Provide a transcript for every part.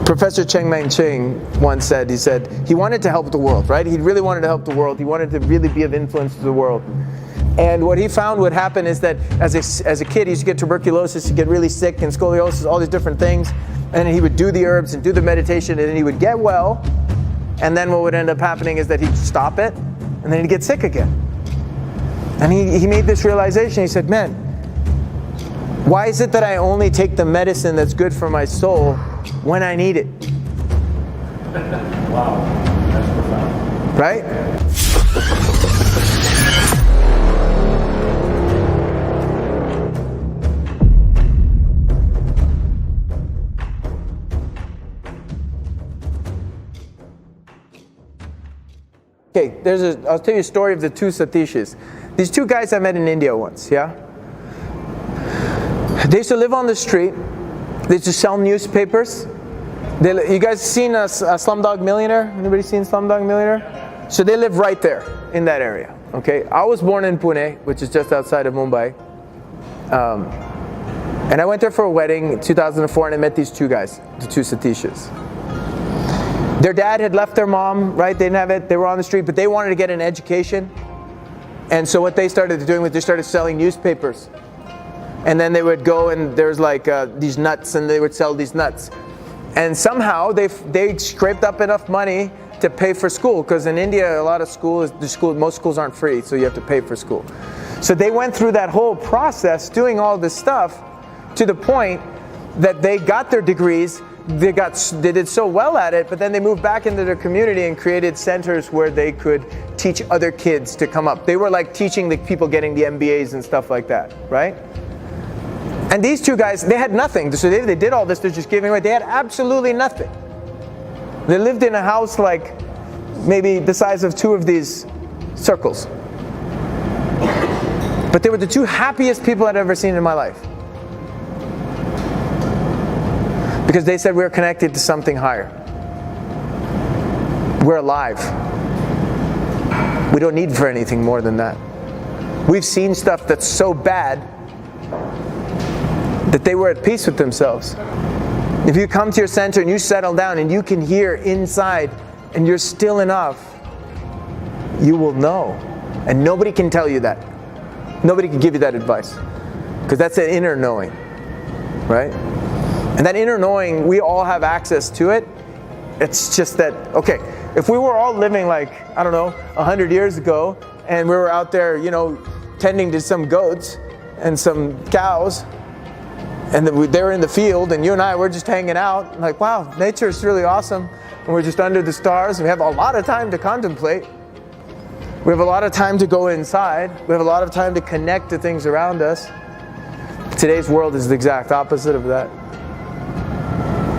Professor Cheng Ching once said, he said, he wanted to help the world, right? He really wanted to help the world. He wanted to really be of influence to the world. And what he found would happen is that as a kid, he used to get tuberculosis, he'd get really sick, and scoliosis, all these different things. And he would do the herbs and do the meditation, and then he would get well. And then what would end up happening is that he'd stop it, and then he'd get sick again. And he made this realization. He said, man, why is it that I only take the medicine that's good for my soul when I need it? Wow, that's profound. Right? Okay, I'll tell you a story of the two Satishes. These two guys I met in India once, yeah? They used to live on the street. They used to sell newspapers. You guys seen a Slumdog Millionaire? Anybody seen Slumdog Millionaire? So they live right there in that area. Okay, I was born in Pune, which is just outside of Mumbai, and I went there for a wedding in 2004, and I met these two guys, the two Satishes. Their dad had left their mom, right? They didn't have it. They were on the street, but they wanted to get an education, and so what they started doing was they started selling newspapers. And then they would go, and there's like these nuts, and they would sell these nuts. And somehow they scraped up enough money to pay for school, because in India a lot of most schools aren't free, so you have to pay for school. So they went through that whole process doing all this stuff to the point that they got their degrees. They did so well at it, but then they moved back into their community and created centers where they could teach other kids to come up. They were like teaching the people getting the MBAs and stuff like that, right? And these two guys, they had nothing. So they did all this, they're just giving away. They had absolutely nothing. They lived in a house like maybe the size of two of these circles. But they were the two happiest people I'd ever seen in my life. Because they said we're connected to something higher. We're alive. We don't need for anything more than that. We've seen stuff that's so bad that they were at peace with themselves. If you come to your center and you settle down and you can hear inside and you're still enough, you will know. And nobody can tell you that. Nobody can give you that advice. Because that's an inner knowing, right? And that inner knowing, we all have access to it. It's just that, okay, if we were all living like, I don't know, 100 years ago, and we were out there, tending to some goats and some cows, and they were in the field, and you and I were just hanging out, like, wow, nature is really awesome, and we're just under the stars, and we have a lot of time to contemplate. We have a lot of time to go inside. We have a lot of time to connect to things around us. Today's world is the exact opposite of that.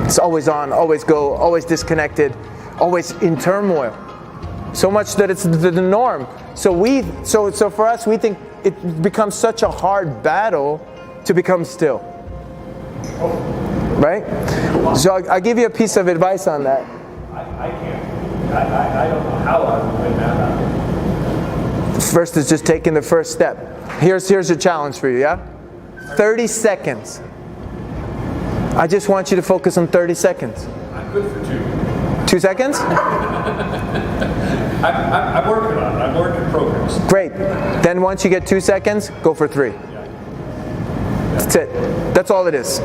It's always on, always go, always disconnected, always in turmoil. So much that it's the norm. So for us, we think it becomes such a hard battle to become still. Right? So I'll give you a piece of advice on that. I can't. I don't know how I would win that. First is just taking the first step. Here's a challenge for you, yeah? 30 seconds. I just want you to focus on 30 seconds. I'm good for 2. 2 seconds? I'm working on it. I'm working progress. Great. Then once you get 2 seconds, go for 3. That's it. That's all it is.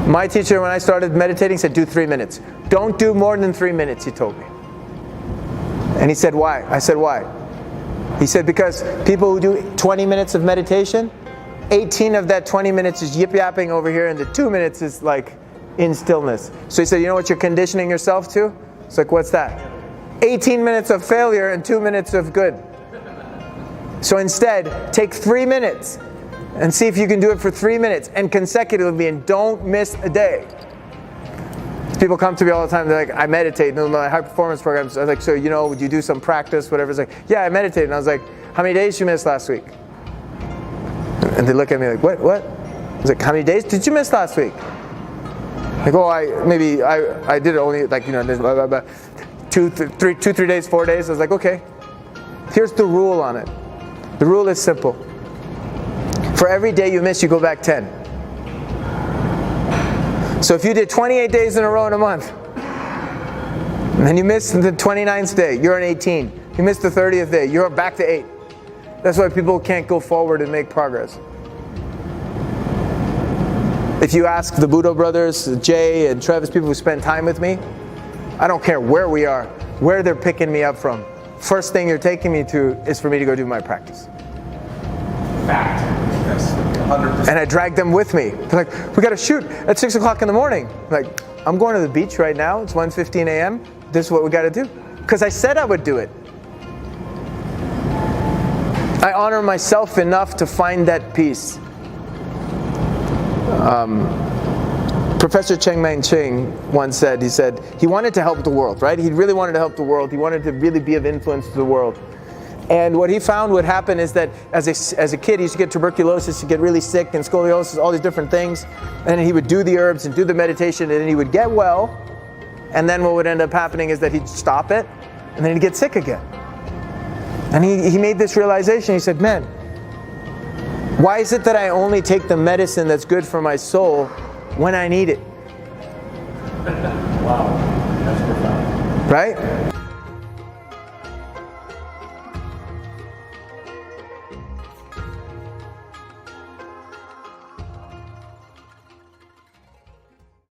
My teacher, when I started meditating, said do 3 minutes. Don't do more than 3 minutes, he told me. And he said, why? I said, why? He said, because people who do 20 minutes of meditation, 18 of that 20 minutes is yip-yapping over here, and the 2 minutes is like in stillness. So he said, you know what you're conditioning yourself to? It's like, what's that? 18 minutes of failure and 2 minutes of good. So instead, take 3 minutes and see if you can do it for 3 minutes and consecutively, and don't miss a day. People come to me all the time, they're like, I meditate in my high performance programs. I was like, so would you do some practice, whatever? It's like, yeah, I meditate. And I was like, how many days did you miss last week? And they look at me like, what? I was like, how many days did you miss last week? Like, oh, I did it only like, blah, blah, blah. 2, 3 days, 4 days. I was like, okay. Here's the rule on it. The rule is simple. For every day you miss, you go back 10. So if you did 28 days in a row in a month, and then you missed the 29th day, you're on 18. You missed the 30th day, you're back to 8. That's why people can't go forward and make progress. If you ask the Budo brothers, Jay and Travis, people who spend time with me, I don't care where we are, where they're picking me up from. First thing you're taking me to is for me to go do my practice. Fact. Yes, 100%. And I drag them with me. They're like, we got to shoot at 6 o'clock in the morning. I'm like, I'm going to the beach right now. It's 1:15 a.m. This is what we got to do. Because I said I would do it. I honor myself enough to find that peace. Professor Cheng Man Ching once said, he wanted to help the world, right? He really wanted to help the world. He wanted to really be of influence to the world. And what he found would happen is that as a kid, he used to get tuberculosis, he'd get really sick, and scoliosis, all these different things. And he would do the herbs and do the meditation, and then he would get well. And then what would end up happening is that he'd stop it, and then he'd get sick again. And he made this realization. He said, man, why is it that I only take the medicine that's good for my soul when I need it? Wow, that's profound. Right?